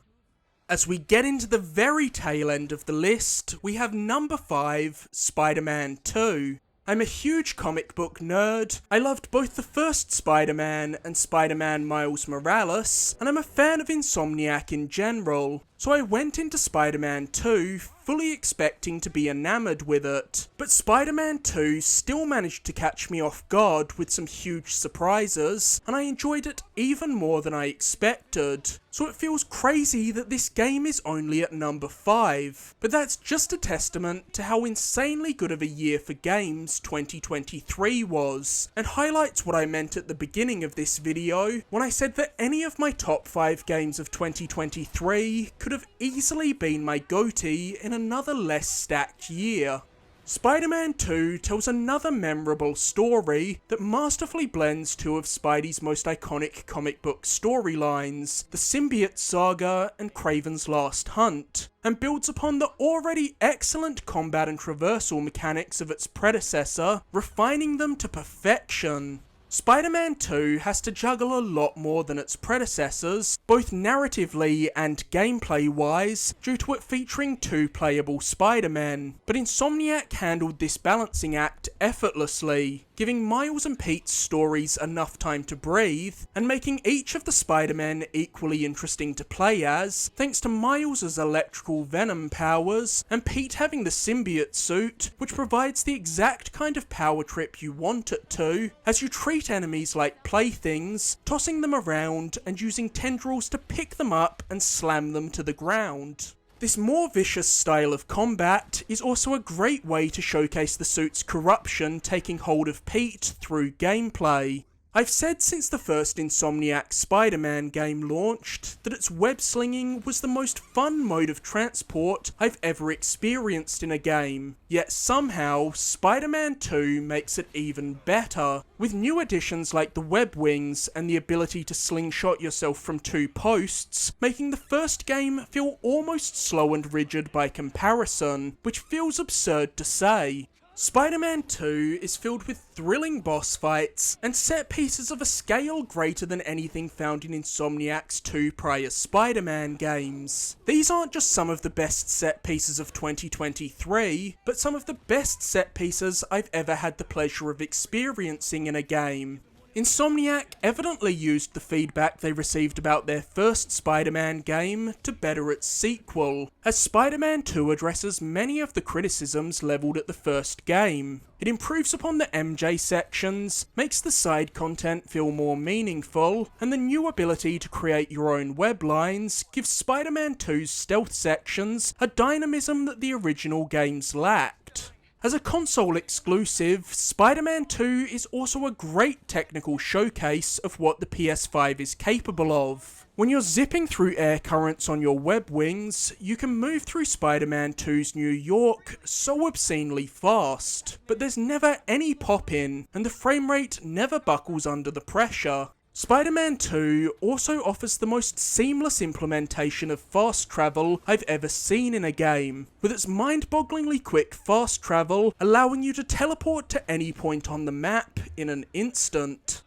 As we get into the very tail end of the list, we have number 5, Spider-Man 2. I'm a huge comic book nerd, I loved both the first Spider-Man and Spider-Man Miles Morales, and I'm a fan of Insomniac in general, so I went into Spider-Man 2 fully expecting to be enamoured with it, but Spider-Man 2 still managed to catch me off guard with some huge surprises, and I enjoyed it even more than I expected. So it feels crazy that this game is only at number 5, but that's just a testament to how insanely good of a year for games 2023 was, and highlights what I meant at the beginning of this video when I said that any of my top 5 games of 2023 could have easily been my GOTY in another less stacked year. Spider-Man 2 tells another memorable story that masterfully blends two of Spidey's most iconic comic book storylines, the Symbiote Saga and Kraven's Last Hunt, and builds upon the already excellent combat and traversal mechanics of its predecessor, refining them to perfection. Spider-Man 2 has to juggle a lot more than its predecessors, both narratively and gameplay-wise, due to it featuring 2 playable Spider-Men, but Insomniac handled this balancing act effortlessly, giving Miles and Pete's stories enough time to breathe, and making each of the Spider-Men equally interesting to play as, thanks to Miles' electrical venom powers, and Pete having the symbiote suit, which provides the exact kind of power trip you want it to, as you treat enemies like playthings, tossing them around and using tendrils to pick them up and slam them to the ground. This more vicious style of combat is also a great way to showcase the suit's corruption taking hold of Pete through gameplay. I've said since the first Insomniac Spider-Man game launched that its web-slinging was the most fun mode of transport I've ever experienced in a game, yet somehow Spider-Man 2 makes it even better, with new additions like the web wings and the ability to slingshot yourself from 2 posts, making the first game feel almost slow and rigid by comparison, which feels absurd to say. Spider-Man 2 is filled with thrilling boss fights and set pieces of a scale greater than anything found in Insomniac's 2 prior Spider-Man games. These aren't just some of the best set pieces of 2023, but some of the best set pieces I've ever had the pleasure of experiencing in a game. Insomniac evidently used the feedback they received about their first Spider-Man game to better its sequel, as Spider-Man 2 addresses many of the criticisms levelled at the first game. It improves upon the MJ sections, makes the side content feel more meaningful, and the new ability to create your own web lines gives Spider-Man 2's stealth sections a dynamism that the original games lacked. As a console exclusive, Spider-Man 2 is also a great technical showcase of what the PS5 is capable of. When you're zipping through air currents on your web wings, you can move through Spider-Man 2's New York so obscenely fast, but there's never any pop-in, and the frame rate never buckles under the pressure. Spider-Man 2 also offers the most seamless implementation of fast travel I've ever seen in a game, with its mind-bogglingly quick fast travel allowing you to teleport to any point on the map in an instant.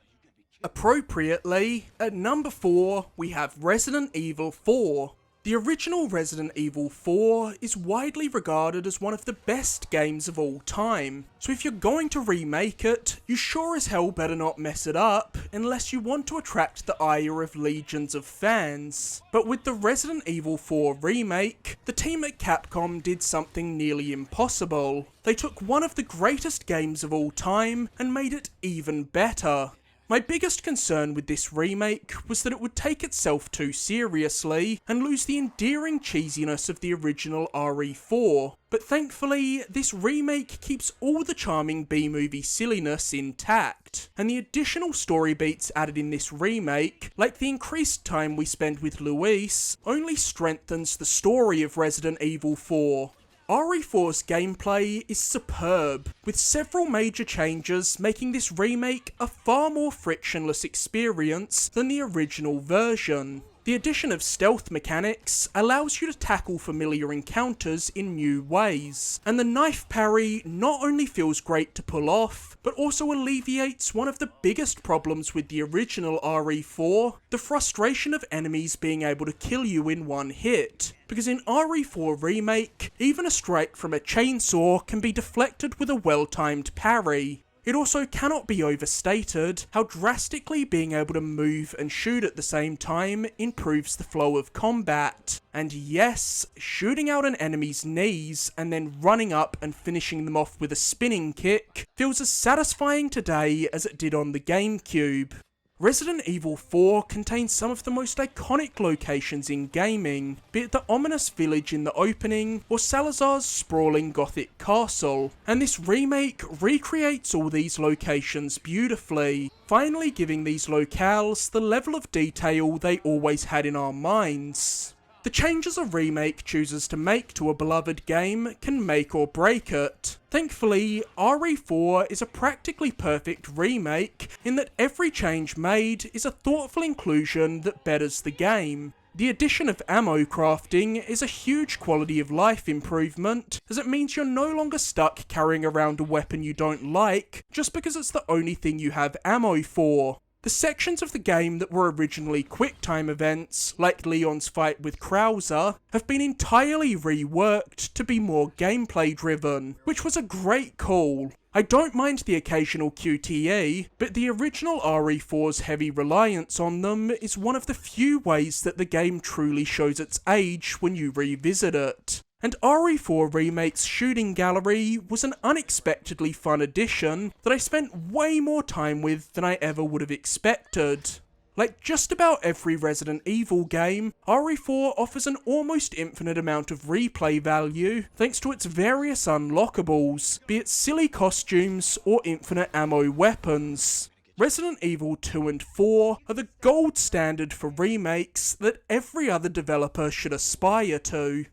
Appropriately, at number 4, we have Resident Evil 4. The original Resident Evil 4 is widely regarded as one of the best games of all time, so if you're going to remake it, you sure as hell better not mess it up unless you want to attract the ire of legions of fans. But with the Resident Evil 4 remake, the team at Capcom did something nearly impossible. They took one of the greatest games of all time and made it even better. My biggest concern with this remake was that it would take itself too seriously and lose the endearing cheesiness of the original RE4, but thankfully this remake keeps all the charming B-movie silliness intact, and the additional story beats added in this remake, like the increased time we spend with Luis, only strengthens the story of Resident Evil 4. RE4's gameplay is superb, with several major changes making this remake a far more frictionless experience than the original version. The addition of stealth mechanics allows you to tackle familiar encounters in new ways, and the knife parry not only feels great to pull off, but also alleviates one of the biggest problems with the original RE4, the frustration of enemies being able to kill you in one hit. Because in RE4 Remake, even a strike from a chainsaw can be deflected with a well-timed parry. It also cannot be overstated how drastically being able to move and shoot at the same time improves the flow of combat. And yes, shooting out an enemy's knees and then running up and finishing them off with a spinning kick feels as satisfying today as it did on the GameCube. Resident Evil 4 contains some of the most iconic locations in gaming, be it the ominous village in the opening, or Salazar's sprawling gothic castle, and this remake recreates all these locations beautifully, finally giving these locales the level of detail they always had in our minds. The changes a remake chooses to make to a beloved game can make or break it. Thankfully, RE4 is a practically perfect remake in that every change made is a thoughtful inclusion that betters the game. The addition of ammo crafting is a huge quality of life improvement, as it means you're no longer stuck carrying around a weapon you don't like just because it's the only thing you have ammo for. The sections of the game that were originally QuickTime events, like Leon's fight with Krauser, have been entirely reworked to be more gameplay driven, which was a great call. I don't mind the occasional QTE, but the original RE4's heavy reliance on them is one of the few ways that the game truly shows its age when you revisit it. And RE4 Remake's shooting gallery was an unexpectedly fun addition that I spent way more time with than I ever would have expected. Like just about every Resident Evil game, RE4 offers an almost infinite amount of replay value thanks to its various unlockables, be it silly costumes or infinite ammo weapons. Resident Evil 2 and 4 are the gold standard for remakes that every other developer should aspire to.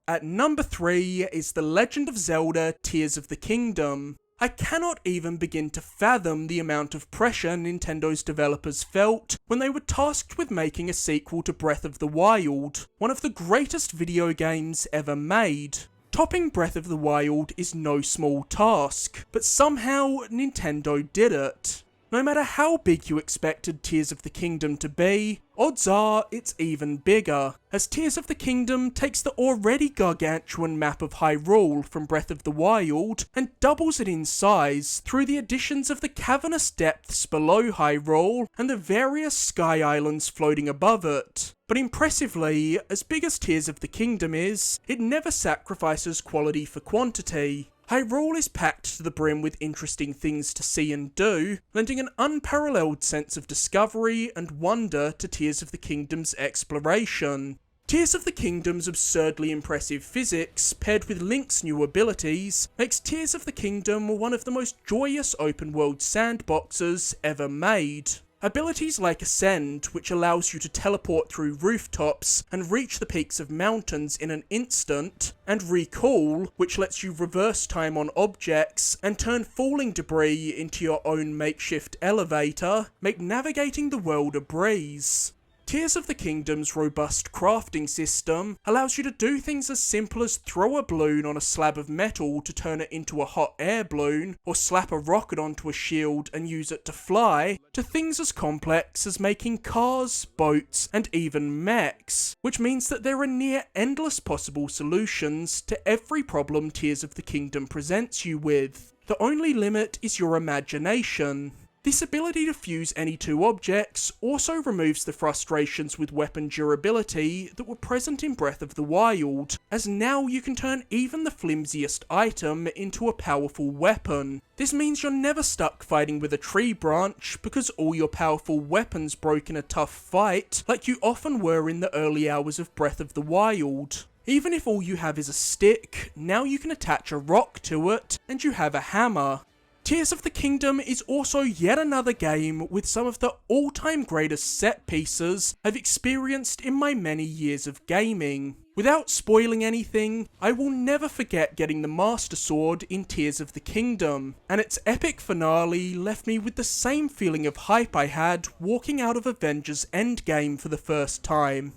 At number 3 is The Legend of Zelda Tears of the Kingdom. I cannot even begin to fathom the amount of pressure Nintendo's developers felt when they were tasked with making a sequel to Breath of the Wild, one of the greatest video games ever made. Topping Breath of the Wild is no small task, but somehow Nintendo did it. No matter how big you expected Tears of the Kingdom to be, odds are it's even bigger, as Tears of the Kingdom takes the already gargantuan map of Hyrule from Breath of the Wild and doubles it in size through the additions of the cavernous depths below Hyrule and the various sky islands floating above it. But impressively, as big as Tears of the Kingdom is, it never sacrifices quality for quantity. Hyrule is packed to the brim with interesting things to see and do, lending an unparalleled sense of discovery and wonder to Tears of the Kingdom's exploration. Tears of the Kingdom's absurdly impressive physics, paired with Link's new abilities, makes Tears of the Kingdom one of the most joyous open-world sandboxes ever made. Abilities like Ascend, which allows you to teleport through rooftops and reach the peaks of mountains in an instant, and Recall, which lets you reverse time on objects and turn falling debris into your own makeshift elevator, make navigating the world a breeze. Tears of the Kingdom's robust crafting system allows you to do things as simple as throw a balloon on a slab of metal to turn it into a hot air balloon, or slap a rocket onto a shield and use it to fly, to things as complex as making cars, boats, and even mechs, which means that there are near endless possible solutions to every problem Tears of the Kingdom presents you with. The only limit is your imagination. This ability to fuse any two objects also removes the frustrations with weapon durability that were present in Breath of the Wild, as now you can turn even the flimsiest item into a powerful weapon. This means you're never stuck fighting with a tree branch because all your powerful weapons broke in a tough fight, like you often were in the early hours of Breath of the Wild. Even if all you have is a stick, now you can attach a rock to it, and you have a hammer. Tears of the Kingdom is also yet another game with some of the all-time greatest set pieces I've experienced in my many years of gaming. Without spoiling anything, I will never forget getting the Master Sword in Tears of the Kingdom, and its epic finale left me with the same feeling of hype I had walking out of Avengers Endgame for the first time.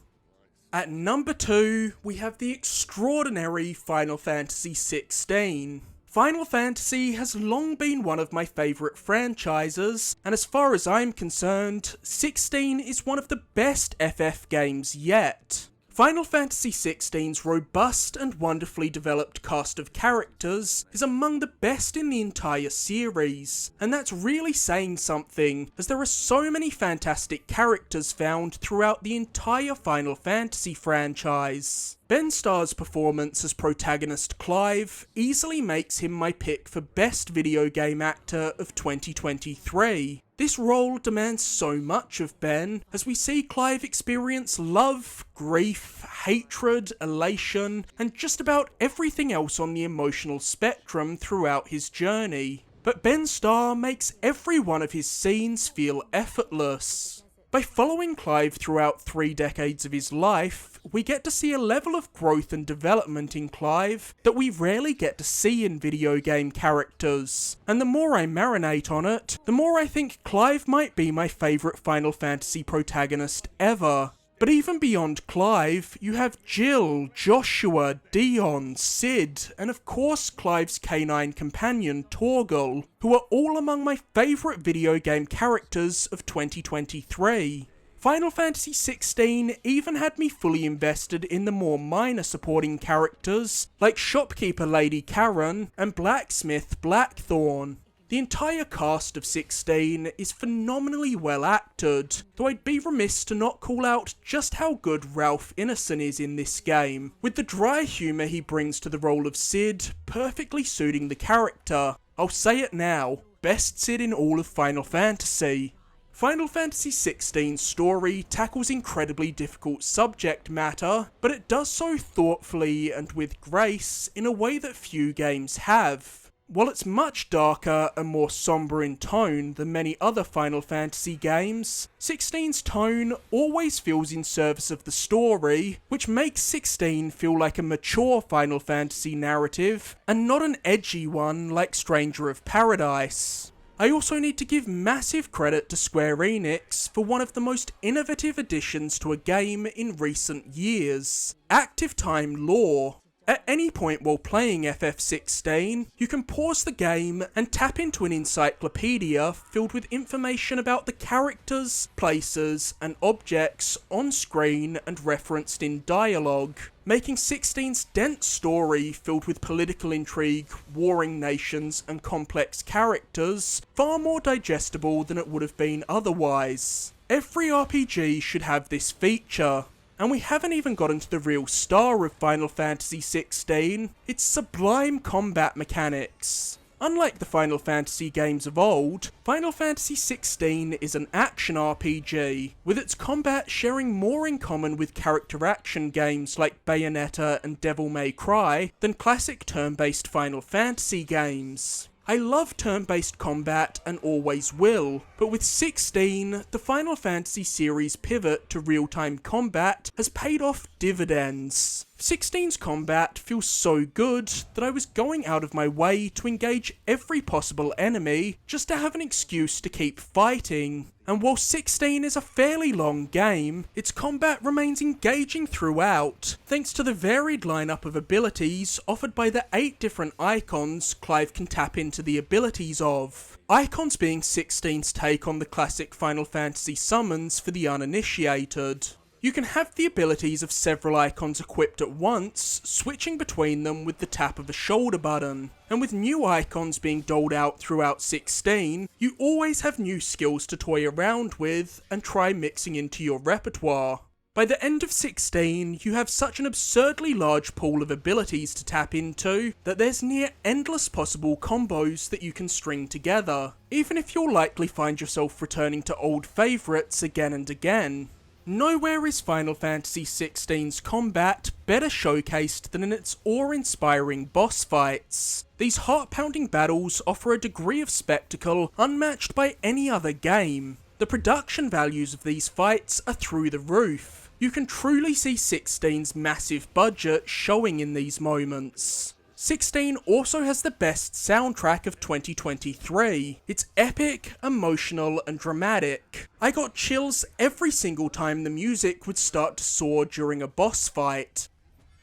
At number 2, we have the extraordinary Final Fantasy XVI. Final Fantasy has long been one of my favourite franchises, and as far as I'm concerned, 16 is one of the best FF games yet. Final Fantasy XVI's robust and wonderfully developed cast of characters is among the best in the entire series, and that's really saying something, as there are so many fantastic characters found throughout the entire Final Fantasy franchise. Ben Starr's performance as protagonist Clive easily makes him my pick for Best Video Game Actor of 2023. This role demands so much of Ben, as we see Clive experience love, grief, hatred, elation, and just about everything else on the emotional spectrum throughout his journey. But Ben Starr makes every one of his scenes feel effortless. By following Clive throughout 3 decades of his life, we get to see a level of growth and development in Clive that we rarely get to see in video game characters. And the more I marinate on it, the more I think Clive might be my favourite Final Fantasy protagonist ever. But even beyond Clive, you have Jill, Joshua, Dion, Sid, and of course Clive's canine companion Torgal, who are all among my favourite video game characters of 2023. Final Fantasy XVI even had me fully invested in the more minor supporting characters, like Shopkeeper Lady Karen and Blacksmith Blackthorn. The entire cast of 16 is phenomenally well acted, though I'd be remiss to not call out just how good Ralph Ineson is in this game, with the dry humour he brings to the role of Sid perfectly suiting the character. I'll say it now, best Sid in all of Final Fantasy. Final Fantasy XVI's story tackles incredibly difficult subject matter, but it does so thoughtfully and with grace in a way that few games have. While it's much darker and more sombre in tone than many other Final Fantasy games, 16's tone always feels in service of the story, which makes 16 feel like a mature Final Fantasy narrative, and not an edgy one like Stranger of Paradise. I also need to give massive credit to Square Enix for one of the most innovative additions to a game in recent years, Active Time Lore. At any point while playing FF16, you can pause the game and tap into an encyclopedia filled with information about the characters, places, and objects on screen and referenced in dialogue, making 16's dense story filled with political intrigue, warring nations, and complex characters far more digestible than it would have been otherwise. Every RPG should have this feature. And we haven't even gotten to the real star of Final Fantasy XVI, its sublime combat mechanics. Unlike the Final Fantasy games of old, Final Fantasy XVI is an action RPG, with its combat sharing more in common with character action games like Bayonetta and Devil May Cry than classic turn-based Final Fantasy games. I love turn-based combat and always will, but with 16, the Final Fantasy series pivot to real-time combat has paid off dividends. 16's combat feels so good that I was going out of my way to engage every possible enemy just to have an excuse to keep fighting. And while 16 is a fairly long game, its combat remains engaging throughout, thanks to the varied lineup of abilities offered by the 8 different icons Clive can tap into the abilities of. Icons being 16's take on the classic Final Fantasy summons for the uninitiated. You can have the abilities of several icons equipped at once, switching between them with the tap of a shoulder button. And with new icons being doled out throughout 16, you always have new skills to toy around with and try mixing into your repertoire. By the end of 16, you have such an absurdly large pool of abilities to tap into that there's near endless possible combos that you can string together, even if you'll likely find yourself returning to old favourites again and again. Nowhere is Final Fantasy XVI's combat better showcased than in its awe-inspiring boss fights. These heart-pounding battles offer a degree of spectacle unmatched by any other game. The production values of these fights are through the roof. You can truly see 16's massive budget showing in these moments. 16 also has the best soundtrack of 2023. It's epic, emotional, and dramatic. I got chills every single time the music would start to soar during a boss fight.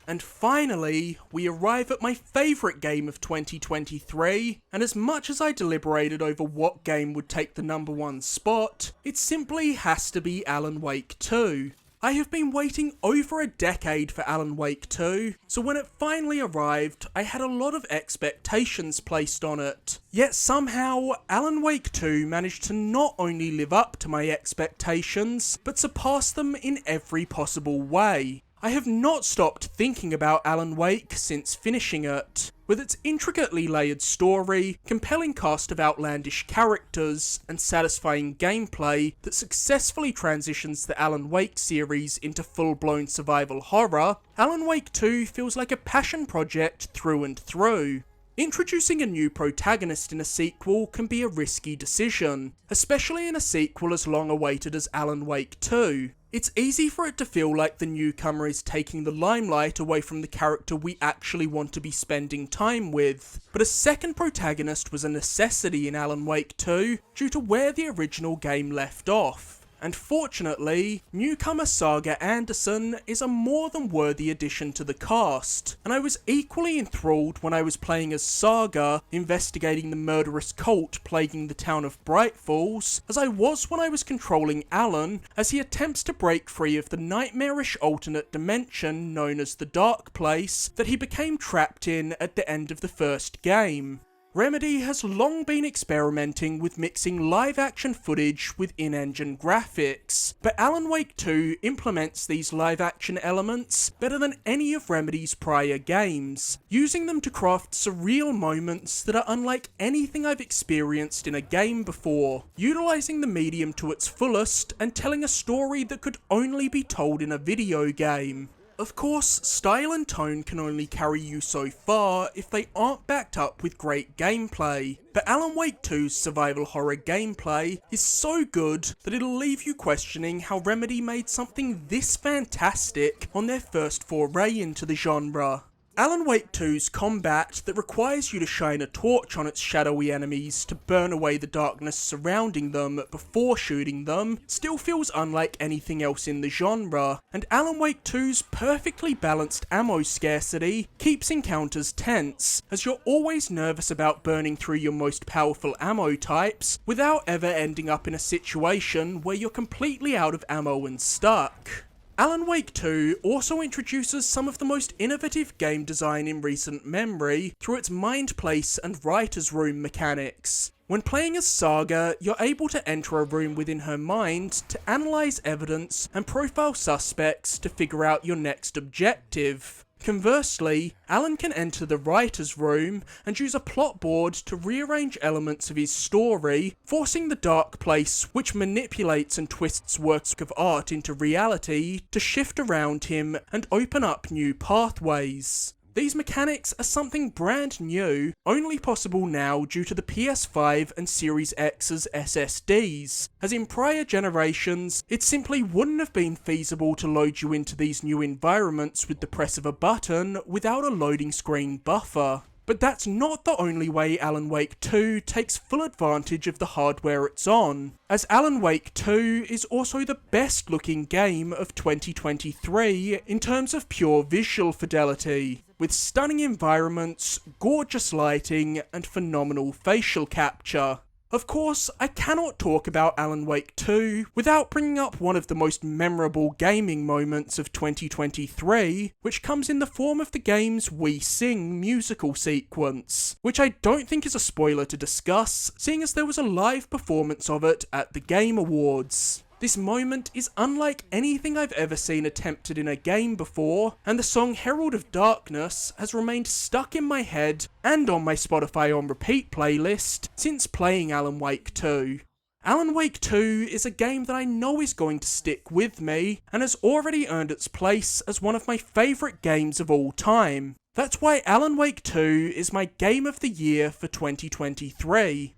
And finally, we arrive at my favourite game of 2023, and as much as I deliberated over what game would take the #1 spot, it simply has to be Alan Wake 2. I have been waiting over a decade for Alan Wake 2, so when it finally arrived, I had a lot of expectations placed on it. Yet somehow, Alan Wake 2 managed to not only live up to my expectations, but surpass them in every possible way. I have not stopped thinking about Alan Wake since finishing it. With its intricately layered story, compelling cast of outlandish characters, and satisfying gameplay that successfully transitions the Alan Wake series into full-blown survival horror, Alan Wake 2 feels like a passion project through and through. Introducing a new protagonist in a sequel can be a risky decision, especially in a sequel as long awaited as Alan Wake 2. It's easy for it to feel like the newcomer is taking the limelight away from the character we actually want to be spending time with, but a second protagonist was a necessity in Alan Wake 2 due to where the original game left off. And fortunately, newcomer Saga Anderson is a more than worthy addition to the cast, and I was equally enthralled when I was playing as Saga, investigating the murderous cult plaguing the town of Bright Falls, as I was when I was controlling Alan as he attempts to break free of the nightmarish alternate dimension known as the Dark Place that he became trapped in at the end of the first game. Remedy has long been experimenting with mixing live-action footage with in-engine graphics, but Alan Wake 2 implements these live-action elements better than any of Remedy's prior games, using them to craft surreal moments that are unlike anything I've experienced in a game before, utilising the medium to its fullest and telling a story that could only be told in a video game. Of course, style and tone can only carry you so far if they aren't backed up with great gameplay, but Alan Wake 2's survival horror gameplay is so good that it'll leave you questioning how Remedy made something this fantastic on their first foray into the genre. Alan Wake 2's combat that requires you to shine a torch on its shadowy enemies to burn away the darkness surrounding them before shooting them still feels unlike anything else in the genre, and Alan Wake 2's perfectly balanced ammo scarcity keeps encounters tense, as you're always nervous about burning through your most powerful ammo types without ever ending up in a situation where you're completely out of ammo and stuck. Alan Wake 2 also introduces some of the most innovative game design in recent memory through its mind place and writer's room mechanics. When playing as Saga, you're able to enter a room within her mind to analyse evidence and profile suspects to figure out your next objective. Conversely, Alan can enter the writer's room and use a plot board to rearrange elements of his story, forcing the dark place, which manipulates and twists works of art into reality, to shift around him and open up new pathways. These mechanics are something brand new, only possible now due to the PS5 and Series X's SSDs, as in prior generations, it simply wouldn't have been feasible to load you into these new environments with the press of a button without a loading screen buffer. But that's not the only way Alan Wake 2 takes full advantage of the hardware it's on, as Alan Wake 2 is also the best looking game of 2023 in terms of pure visual fidelity, with stunning environments, gorgeous lighting, and phenomenal facial capture. Of course, I cannot talk about Alan Wake 2 without bringing up one of the most memorable gaming moments of 2023, which comes in the form of the game's We Sing musical sequence, which I don't think is a spoiler to discuss, seeing as there was a live performance of it at the Game Awards. This moment is unlike anything I've ever seen attempted in a game before, and the song Herald of Darkness has remained stuck in my head and on my Spotify on repeat playlist since playing Alan Wake 2. Alan Wake 2 is a game that I know is going to stick with me, and has already earned its place as one of my favourite games of all time. That's why Alan Wake 2 is my Game of the Year for 2023.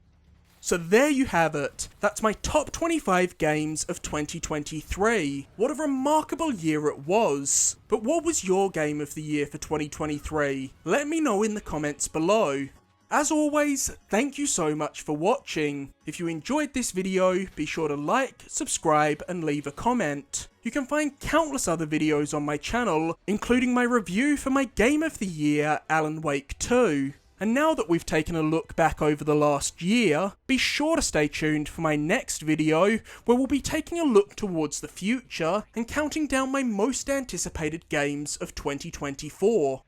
So there you have it, that's my top 25 games of 2023. What a remarkable year it was. But what was your game of the year for 2023? Let me know in the comments below. As always, thank you so much for watching. If you enjoyed this video, be sure to like, subscribe and leave a comment. You can find countless other videos on my channel, including my review for my Game of the Year, Alan Wake 2. And now that we've taken a look back over the last year, be sure to stay tuned for my next video, where we'll be taking a look towards the future and counting down my most anticipated games of 2024.